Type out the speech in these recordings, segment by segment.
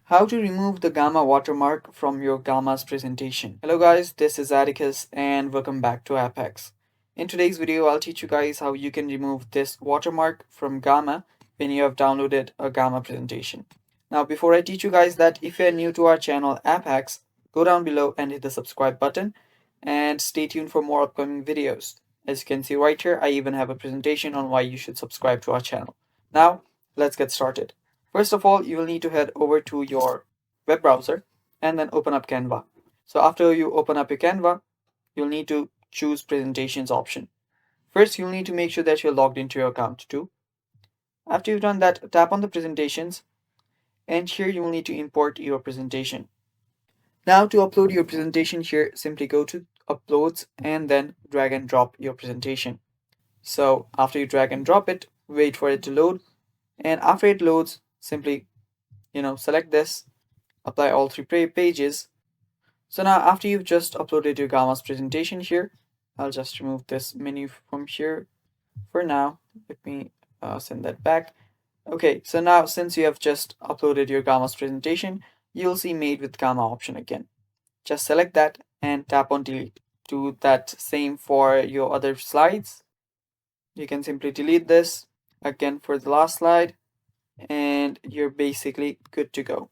How to remove the gamma watermark from your gamma's presentation. Hello guys, this is Atticus and welcome back to Apex. In today's video, I'll teach you guys how you can remove this watermark from gamma when you have downloaded a gamma presentation. Now before I teach you guys that, if you're new to our channel Apex, go down below and hit the subscribe button and stay tuned for more upcoming videos. As you can see right here, I even have a presentation on why you should subscribe to our channel. Now let's get started. First of all, you will need to head over to your web browser and then open up Canva. So after you open up your Canva, you'll need to choose presentations option. First, you'll need to make sure that you're logged into your account too. After you've done that, tap on the presentations and here you will need to import your presentation. Now to upload your presentation here, simply go to uploads and then drag and drop your presentation. So after you drag and drop it, wait for it to load, and after it loads, simply select this, apply all three pages. So now after you've just uploaded your gamma's presentation here, I'll just remove this menu from here for now. Let me send that back. Okay, so now since you have just uploaded your gamma's presentation, you'll see made with gamma option again. Just select that and tap on delete. Do that same for your other slides. You can simply delete this again for the last slide and you're basically good to go.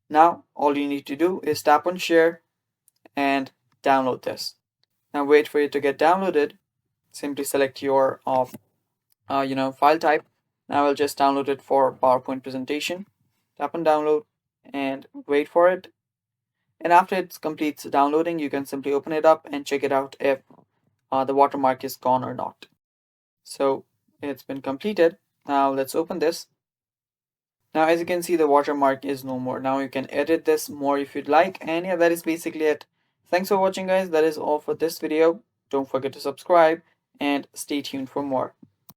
Now all you need to do is tap on share and download this. Now wait for it to get downloaded. Simply select your file type. Now I'll just download it for PowerPoint presentation. Tap on download and wait for it. And after it completes downloading, you can simply open it up and check it out if the watermark is gone or not. So it's been completed. Now let's open this. Now as you can see, the watermark is no more. Now you can edit this more if you'd like, and yeah, that is basically it. Thanks for watching guys. That is all for this video. Don't forget to subscribe and stay tuned for more.